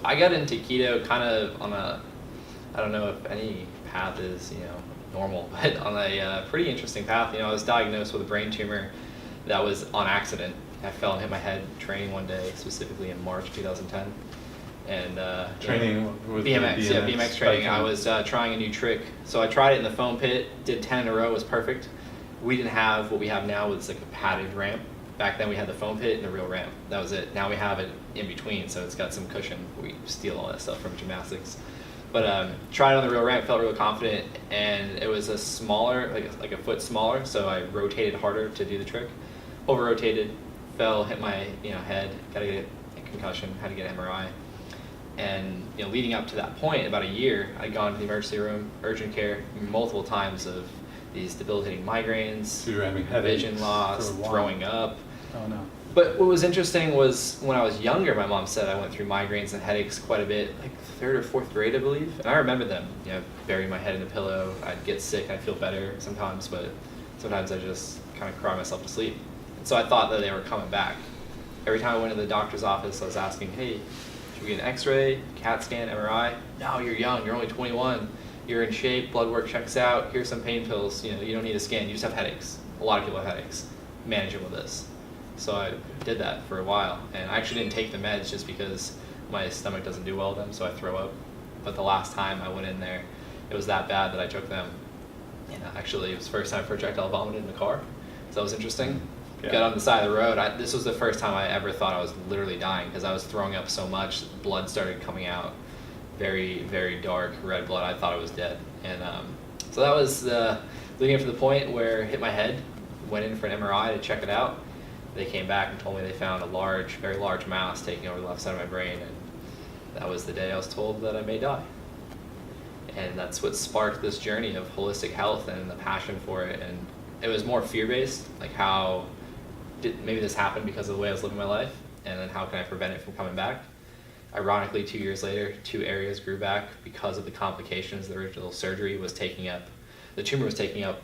I got into keto kind of on a, I don't know if any path is, normal, but on a pretty interesting path. I was diagnosed with a brain tumor that was on accident. I fell and hit my head training one day, specifically in March 2010. And training with BMX, BMX training. I was trying a new trick. So I tried it in the foam pit, did 10 in a row, was perfect. We didn't have what we have now, was like a padded ramp. Back then we had the foam pit and the real ramp. That was it. Now we have it in between, so it's got some cushion. We steal all that stuff from gymnastics. But tried it on the real ramp, felt real confident, and it was a smaller, like a foot smaller, so I rotated harder to do the trick. Over-rotated, fell, hit my head, got to get a concussion, had to get an MRI. And leading up to that point, about a year, I'd gone to the emergency room, urgent care, multiple times of these debilitating migraines, so you're having headaches, vision loss, throwing up. Oh no. But what was interesting was when I was younger, my mom said I went through migraines and headaches quite a bit, like 3rd or 4th grade, I believe. And I remember them, bury my head in the pillow. I'd get sick, I'd feel better sometimes, but sometimes I just kind of cry myself to sleep. And so I thought that they were coming back. Every time I went to the doctor's office, I was asking, hey, should we get an x-ray, CAT scan, MRI? No, you're young, you're only 21. You're in shape, blood work checks out, here's some pain pills, you don't need a scan, you just have headaches. A lot of people have headaches. Manage them with this. So I did that for a while, and I actually didn't take the meds just because my stomach doesn't do well with them, so I throw up. But the last time I went in there, it was that bad that I took them. And actually, it was the first time projectile vomited in the car, so that was interesting. Yeah. Got on the side of the road. This was the first time I ever thought I was literally dying because I was throwing up so much, blood started coming out, very, very dark red blood. I thought I was dead. And so that was leading up to the point where I hit my head, went in for an MRI to check it out. They came back and told me they found a large, very large mass taking over the left side of my brain, and that was the day I was told that I may die. And that's what sparked this journey of holistic health and the passion for it. And it was more fear-based, like how maybe this happened because of the way I was living my life, and then how can I prevent it from coming back? Ironically, 2 years later, 2 areas grew back because of the complications. The original surgery was taking up, the tumor was taking up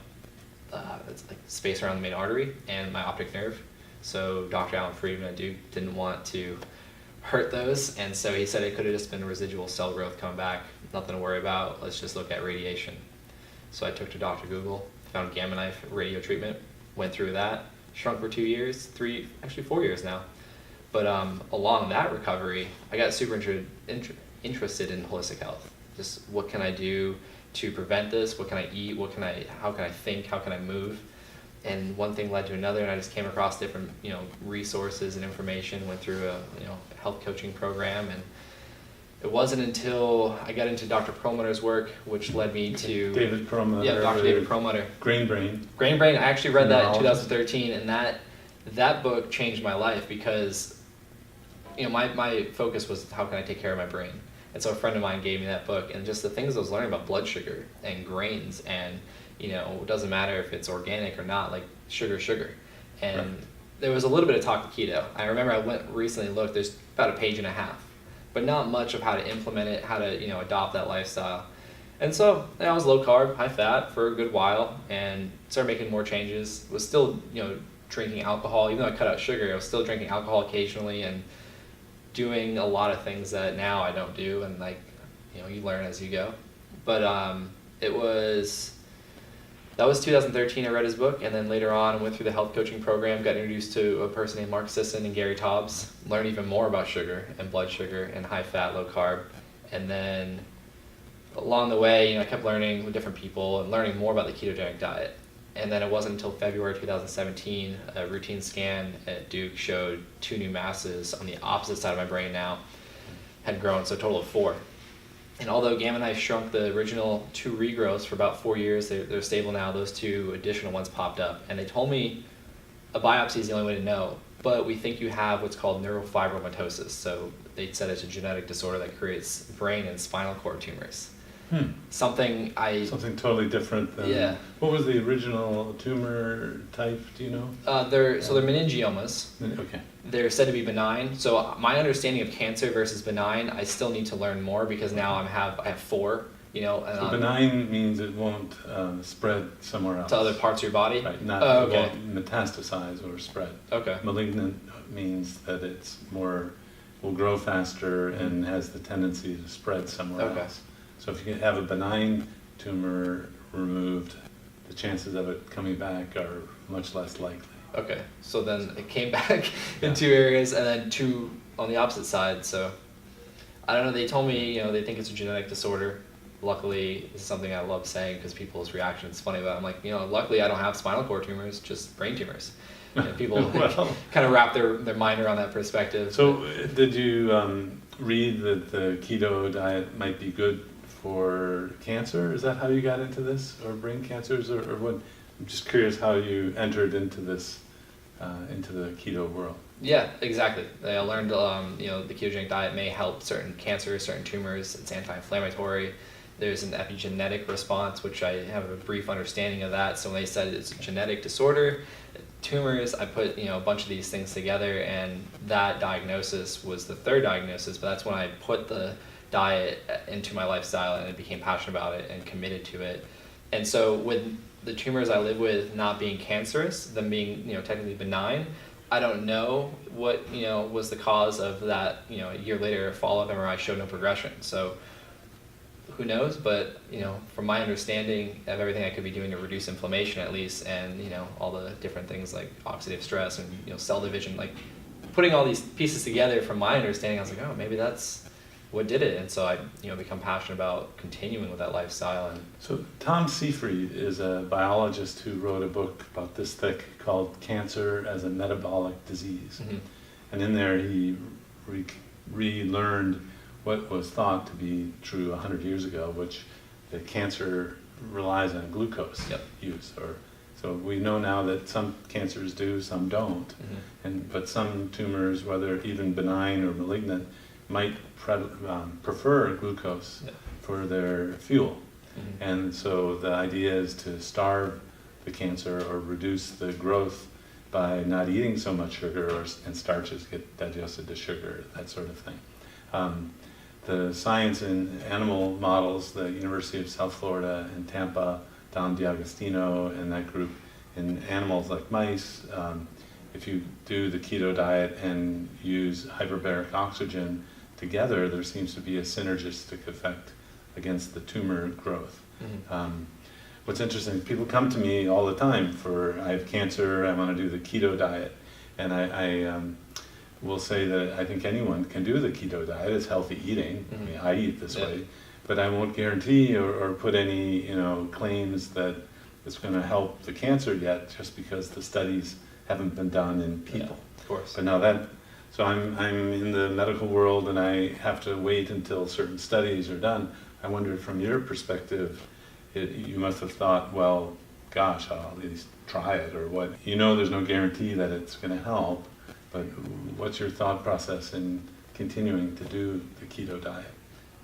it's like space around the main artery and my optic nerve. So Dr. Alan Friedman at Duke didn't want to hurt those, and so he said it could have just been residual cell growth coming back, nothing to worry about, let's just look at radiation. So I took to Dr. Google, found gamma knife radio treatment, went through that, shrunk for 2 years, 4 years now. But along that recovery, I got super interested in holistic health. Just what can I do to prevent this? What can I eat? How can I think? How can I move? And one thing led to another, and I just came across different, resources and information. Went through a, health coaching program, and it wasn't until I got into Dr. Perlmutter's work, which led me to David Perlmutter. Yeah, Dr. David Perlmutter. Grain Brain. Grain Brain. I actually read that in 2013, and that book changed my life because, my focus was how can I take care of my brain. And so a friend of mine gave me that book, and just the things I was learning about blood sugar and grains, and it doesn't matter if it's organic or not, like sugar. And right. There was a little bit of talk of keto. I remember I went recently and looked, there's about a page and a half, but not much of how to implement it, how to, adopt that lifestyle. And so I was low carb, high fat for a good while, and started making more changes. Was still, drinking alcohol, even though I cut out sugar, I was still drinking alcohol occasionally and doing a lot of things that now I don't do, and you learn as you go. But that was 2013, I read his book, and then later on I went through the health coaching program, got introduced to a person named Mark Sisson and Gary Taubes, learned even more about sugar and blood sugar and high fat, low carb. And then along the way, I kept learning with different people and learning more about the ketogenic diet. And then it wasn't until February 2017, a routine scan at Duke showed 2 new masses on the opposite side of my brain now had grown, so a total of 4. And although gamma knife shrunk the original 2 regrowths for about 4 years, they're stable now, those 2 additional ones popped up. And they told me a biopsy is the only way to know, but we think you have what's called neurofibromatosis. So they said it's a genetic disorder that creates brain and spinal cord tumors. Something totally different than... Yeah. What was the original tumor type, do you know? They're meningiomas. Okay. They're said to be benign. So my understanding of cancer versus benign, I still need to learn more because now I have 4. So benign means it won't spread somewhere else. To other parts of your body? Right, it won't metastasize or spread. Okay. Malignant means that it's more will grow faster and has the tendency to spread somewhere else. So if you have a benign tumor removed, the chances of it coming back are much less likely. Okay, so then it came back in two areas and then two on the opposite side. So I don't know, they told me, they think it's a genetic disorder. Luckily, this is something I love saying because people's reaction is funny, but I'm like, luckily I don't have spinal cord tumors, just brain tumors. People kind of wrap their mind around that perspective. So did you read that the keto diet might be good for cancer? Is that how you got into this, or brain cancers, or what? I'm just curious how you entered into this, into the keto world. Yeah, exactly. I learned, the ketogenic diet may help certain cancers, certain tumors. It's anti-inflammatory. There's an epigenetic response, which I have a brief understanding of that. So when they said it's a genetic disorder, tumors, I put a bunch of these things together, and that diagnosis was the third diagnosis. But that's when I put the diet into my lifestyle and I became passionate about it and committed to it. And so with the tumors I live with not being cancerous, them being technically benign, I don't know what was the cause of that. A year later, follow-up MRI showed no progression. So who knows? But from my understanding of everything I could be doing to reduce inflammation, at least, and all the different things like oxidative stress and cell division, like putting all these pieces together. From my understanding, I was like, oh, maybe that's what did it. And so I become passionate about continuing with that lifestyle. And so Tom Seyfried is a biologist who wrote a book about this thick called Cancer as a Metabolic Disease. Mm-hmm. And in there he relearned what was thought to be true 100 years ago, which that cancer relies on glucose use. So we know now that some cancers do, some don't. Mm-hmm. But some tumors, whether even benign or malignant, might prefer glucose for their fuel. Mm-hmm. And so the idea is to starve the cancer or reduce the growth by not eating so much sugar, and starches get digested to sugar, that sort of thing. The science in animal models, the University of South Florida in Tampa, Don D'Agostino and that group, in animals like mice, if you do the keto diet and use hyperbaric oxygen together, there seems to be a synergistic effect against the tumor growth. Mm-hmm. What's interesting, people come to me all the time I have cancer, I want to do the keto diet, and I will say that I think anyone can do the keto diet. It's healthy eating. Mm-hmm. I mean, I eat this way, but I won't guarantee or put any claims that it's going to help the cancer yet, just because the studies haven't been done in people. Yeah, of course. But now so I'm in the medical world, and I have to wait until certain studies are done. I wonder, from your perspective, you must have thought, well, gosh, I'll at least try it, or what? There's no guarantee that it's going to help, but what's your thought process in continuing to do the keto diet?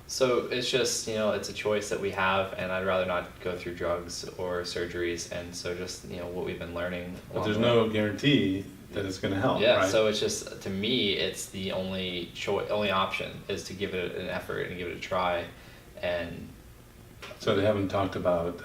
So it's just, it's a choice that we have, and I'd rather not go through drugs or surgeries, and so just, what we've been learning. But there's no guarantee that it's going to help, yeah, right? So it's just, to me, it's the only option is to give it an effort and give it a try. And so they haven't talked about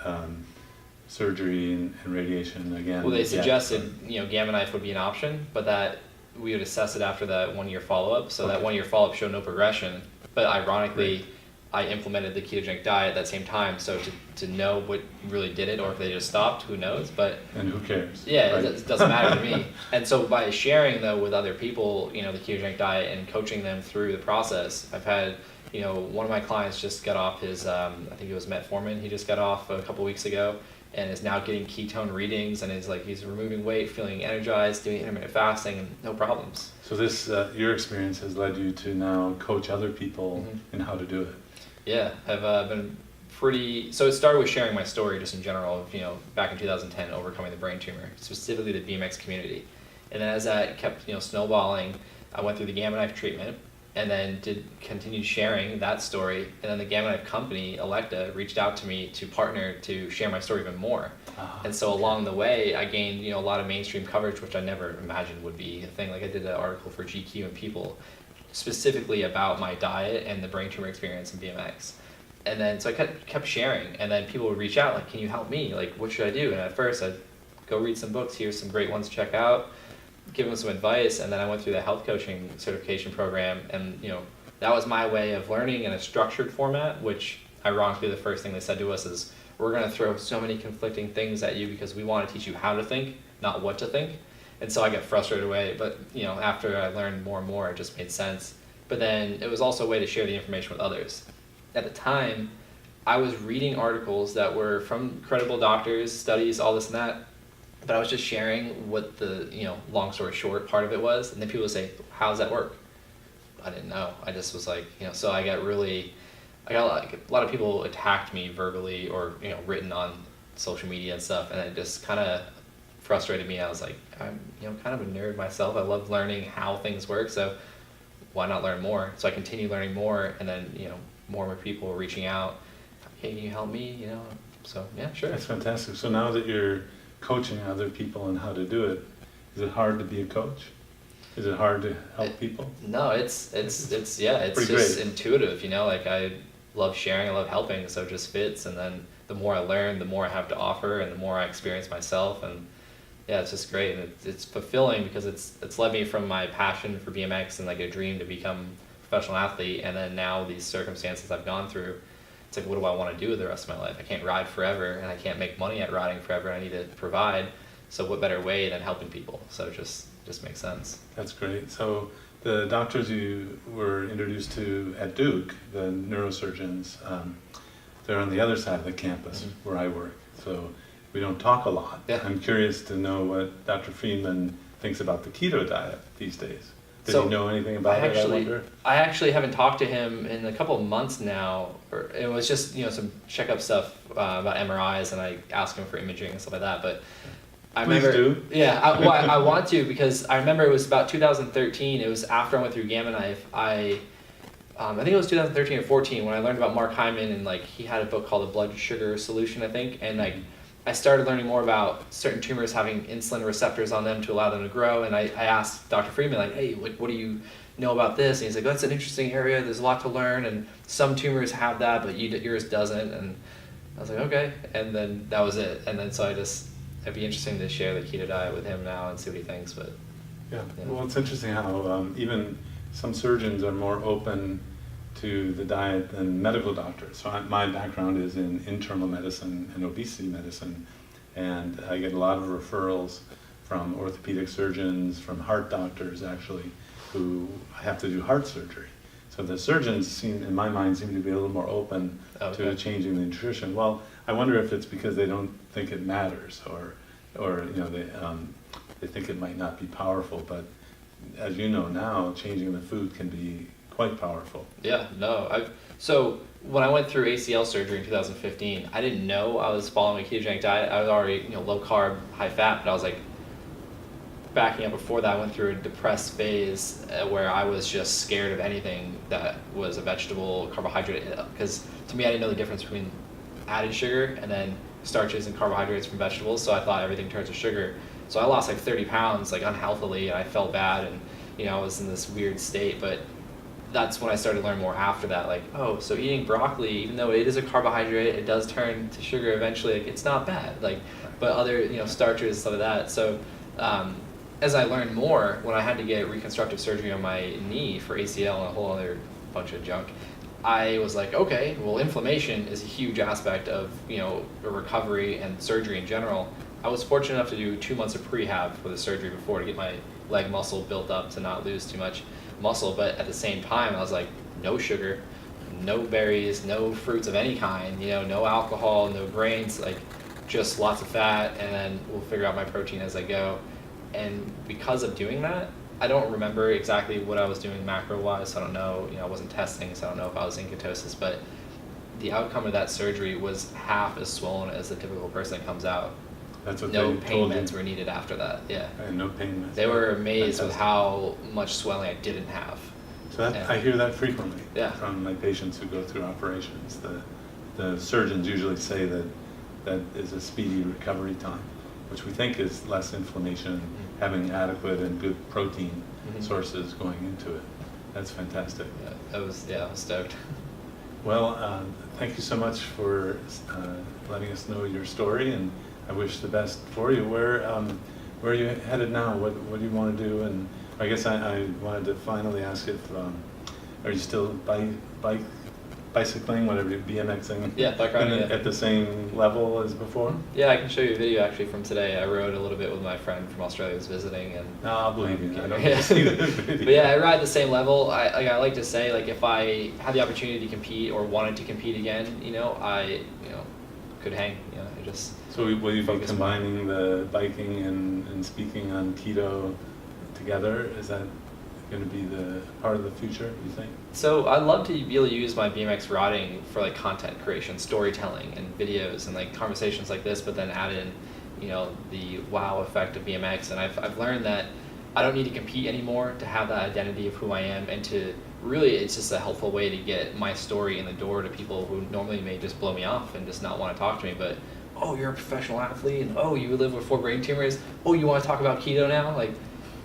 surgery and radiation again? Well, they suggested, gamma knife would be an option, but that we would assess it after that 1 year follow-up. So that 1 year follow-up showed no progression. But ironically, I implemented the ketogenic diet at that same time. So to know what really did it, or if they just stopped, who knows? And who cares? Yeah, right? It doesn't matter to me. And so by sharing, though, with other people, the ketogenic diet and coaching them through the process, I've had, one of my clients just got off his, I think it was metformin, he just got off a couple weeks ago, and is now getting ketone readings, and he's removing weight, feeling energized, doing intermittent fasting, and no problems. So this, your experience has led you to now coach other people in how to do it. Yeah, I've been so it started with sharing my story just in general of, back in 2010, overcoming the brain tumor, specifically the BMX community. And then as that kept, snowballing, I went through the gamma knife treatment, and then continued sharing that story. And then the gamma knife company, Electa, reached out to me to partner to share my story even more. And so along the way, I gained a lot of mainstream coverage, which I never imagined would be a thing. Like I did an article for GQ and People specifically about my diet and the brain tumor experience in BMX. And then so I kept sharing, and then people would reach out, like, can you help me? Like, what should I do? And at first I'd go read some books, here's some great ones to check out. give him some advice, and then I went through the health coaching certification program, and that was my way of learning in a structured format, which ironically the first thing they said to us is, we're going to throw so many conflicting things at you because we want to teach you how to think, not what to think. And so I get frustrated away, but after I learned more and more, it just made sense. But then it was also a way to share the information with others. At the time, I was reading articles that were from credible doctors, studies, all this and that, but I was just sharing what the, long story short part of it was, and then people would say, how does that work? I didn't know. I just was like, so I got like a lot of people attacked me verbally or, written on social media and stuff, and it just kind of frustrated me. I was like, I'm, kind of a nerd myself. I love learning how things work, so why not learn more? So I continue learning more, and then, more and more people were reaching out. Hey, can you help me? So yeah, sure. That's fantastic. So now that you're coaching other people on how to do it, is it hard to be a coach? Is it hard to help people? No, it's just great. intuitive, like I love sharing, I love helping, so it just fits, and then the more I learn, the more I have to offer, and the more I experience myself, and yeah, it's just great, and it's fulfilling because it's led me from my passion for BMX and like a dream to become a professional athlete, and then now these circumstances I've gone through, it's like, what do I want to do with the rest of my life? I can't ride forever, and I can't make money at riding forever. I need to provide, so what better way than helping people? So it just makes sense. That's great. So the doctors you were introduced to at Duke, the neurosurgeons, they're on the other side of the campus where I work. So we don't talk a lot. Yeah. I'm curious to know what Dr. Friedman thinks about the keto diet these days. Does he know anything about it, I wonder? I actually haven't talked to him in a couple of months now. It was just, some checkup stuff about MRIs, and I asked him for imaging and stuff like that. But I remember, do. Yeah, I want to, because I remember it was about 2013. It was after I went through Gamma Knife. I think it was 2013 or 14 when I learned about Mark Hyman, and like he had a book called The Blood Sugar Solution, I think, and like I started learning more about certain tumors having insulin receptors on them to allow them to grow, and I asked Dr. Friedman, like, hey, what do you know about this? And he's like, that's an interesting area, there's a lot to learn, and some tumors have that, but yours doesn't. And I was like, okay, and then that was it. And then so it'd be interesting to share the keto diet with him now and see what he thinks. But yeah. Well, it's interesting how even some surgeons are more open to the diet than medical doctors. So my background is in internal medicine and obesity medicine, and I get a lot of referrals from orthopedic surgeons, from heart doctors actually, who have to do heart surgery. So the surgeons in my mind, seem to be a little more open to changing the nutrition. Well, I wonder if it's because they don't think it matters, or they think it might not be powerful. But as you know now, changing the food can be quite powerful. Yeah, no. So when I went through ACL surgery in 2015, I didn't know I was following a ketogenic diet. I was already low carb, high fat, but I was like, backing up before that, I went through a depressed phase where I was just scared of anything that was a vegetable, carbohydrate, because to me I didn't know the difference between added sugar and then starches and carbohydrates from vegetables, so I thought everything turns to sugar. So I lost like 30 pounds like unhealthily, and I felt bad, and I was in this weird state. But that's when I started to learn more after that, like, oh, so eating broccoli, even though it is a carbohydrate, it does turn to sugar eventually, like, it's not bad, like, but other starches and stuff like that. So as I learned more, when I had to get reconstructive surgery on my knee for ACL and a whole other bunch of junk, I was like, okay, well, inflammation is a huge aspect of a recovery and surgery in general. I was fortunate enough to do 2 months of prehab for the surgery before to get my leg muscle built up to not lose too much muscle, but at the same time I was like, no sugar, no berries, no fruits of any kind, no alcohol, no grains, like just lots of fat, and then we'll figure out my protein as I go. And because of doing that, I don't remember exactly what I was doing macro-wise, so I don't know, I wasn't testing, so I don't know if I was in ketosis, but the outcome of that surgery was half as swollen as the typical person that comes out. That's what no they pain told meds you. were needed after that, yeah. And no pain meds. They were amazed with Fantastic. how much swelling I didn't have. So I hear that frequently from my patients who go through operations. The surgeons usually say that is a speedy recovery time, which we think is less inflammation, having adequate and good protein sources going into it. That's fantastic. I was stoked. Well, thank you so much for letting us know your story, and I wish the best for you. where are you headed now? What do you want to do? And I guess I wanted to finally ask if, are you still bicycling, whatever, BMXing? Yeah, bike riding. At the same level as before? Yeah, I can show you a video actually from today. I rode a little bit with my friend from Australia who's visiting, and no, I'll believe you. I don't need to see the video. But yeah, I ride the same level. I like to say, like, if I had the opportunity to compete or wanted to compete again, I could hang. I just. So will you be combining the biking and speaking on keto together? Is that going to be the part of the future, you think? So I'd love to be able to use my BMX riding for like content creation, storytelling, and videos, and like conversations like this, but then add in, the wow effect of BMX. And I've learned that I don't need to compete anymore to have that identity of who I am, and to really, it's just a helpful way to get my story in the door to people who normally may just blow me off and just not want to talk to me. But, oh, you're a professional athlete, and oh, you live with 4 brain tumors. Oh, you want to talk about keto now? Like,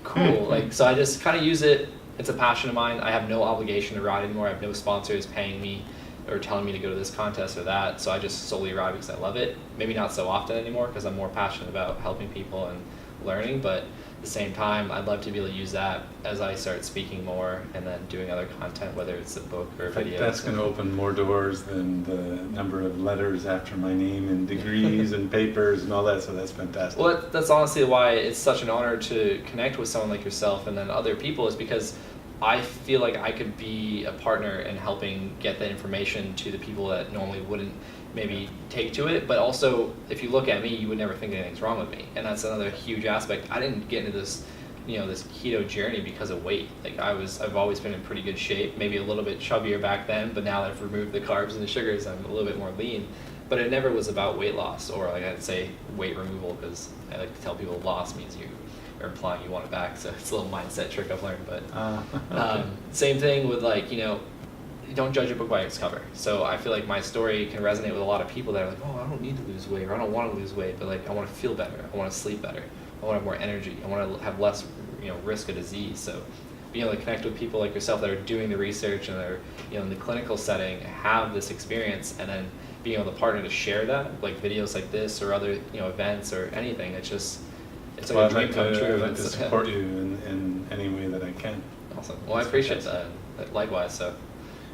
cool. So I just kind of use it. It's a passion of mine. I have no obligation to ride anymore. I have no sponsors paying me or telling me to go to this contest or that. So I just solely ride because I love it. Maybe not so often anymore because I'm more passionate about helping people and learning. But at the same time, I'd love to be able to use that as I start speaking more and then doing other content, whether it's a book or video. That's going to open more doors than the number of letters after my name and degrees and papers and all that. So that's fantastic. Well, that's honestly why it's such an honor to connect with someone like yourself and then other people, is because I feel like I could be a partner in helping get that information to the people that normally wouldn't maybe take to it. But also, if you look at me, you would never think anything's wrong with me. And that's another huge aspect. I didn't get into this, this keto journey because of weight. Like I've always been in pretty good shape, maybe a little bit chubbier back then, but now that I've removed the carbs and the sugars, I'm a little bit more lean. But it never was about weight loss, or like I'd say weight removal, because I like to tell people loss means you are implying you want it back. So it's a little mindset trick I've learned. But okay. Same thing with don't judge a book by its cover. So I feel like my story can resonate with a lot of people that are like, oh, I don't need to lose weight, or I don't want to lose weight, but like I want to feel better, I want to sleep better, I want to have more energy, I want to have less risk of disease. So being able to connect with people like yourself that are doing the research and are in the clinical setting, have this experience, and then being able to partner to share that, like videos like this or other events or anything, it's like a dream come true. I'd like to support you in any way that I can. Awesome. Well, I appreciate that. Likewise. So,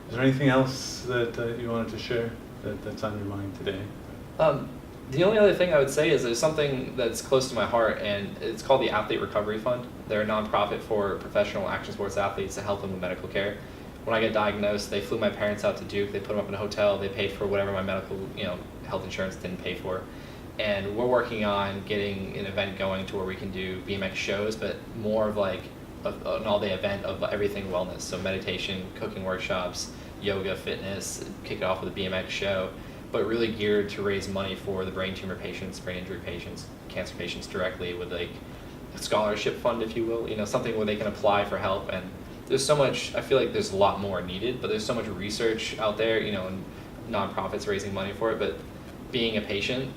is there anything else that you wanted to share that's on your mind today? The only other thing I would say is there's something that's close to my heart, and it's called the Athlete Recovery Fund. They're a nonprofit for professional action sports athletes to help them with medical care. When I got diagnosed, they flew my parents out to Duke. They put them up in a hotel. They paid for whatever my medical, health insurance didn't pay for. And we're working on getting an event going to where we can do BMX shows, but more of like an all-day event of everything wellness. So meditation, cooking workshops, yoga, fitness, kick it off with a BMX show, but really geared to raise money for the brain tumor patients, brain injury patients, cancer patients directly, with like a scholarship fund, if you will, something where they can apply for help. And there's so much, I feel like there's a lot more needed, but there's so much research out there, and nonprofits raising money for it. But being a patient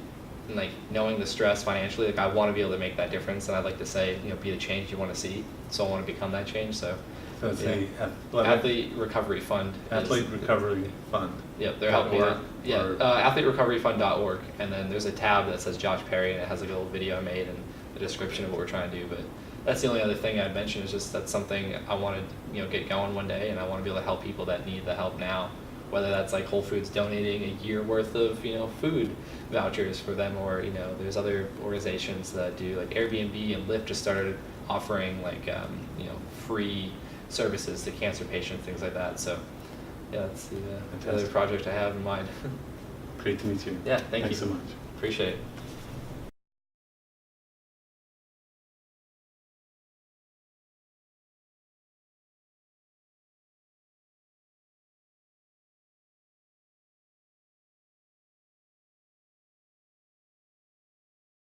and like knowing the stress financially, like I want to be able to make that difference, and I'd like to say, be the change you want to see. So I want to become that change. So it's the Athlete Recovery Fund. Athlete Recovery Fund. Yep, they're helping me out. Yeah, athleterecoveryfund.org, and then there's a tab that says Josh Perry, and it has like a little video I made and the description of what we're trying to do. But that's the only other thing I'd mention, is just that's something I want to get going one day, and I want to be able to help people that need the help now. Whether that's like Whole Foods donating a year worth of food vouchers for them, or there's other organizations that do, like Airbnb and Lyft just started offering like free services to cancer patients, things like that. So yeah, that's the other project I have in mind. Great to meet you. Yeah, thanks so much. Appreciate it.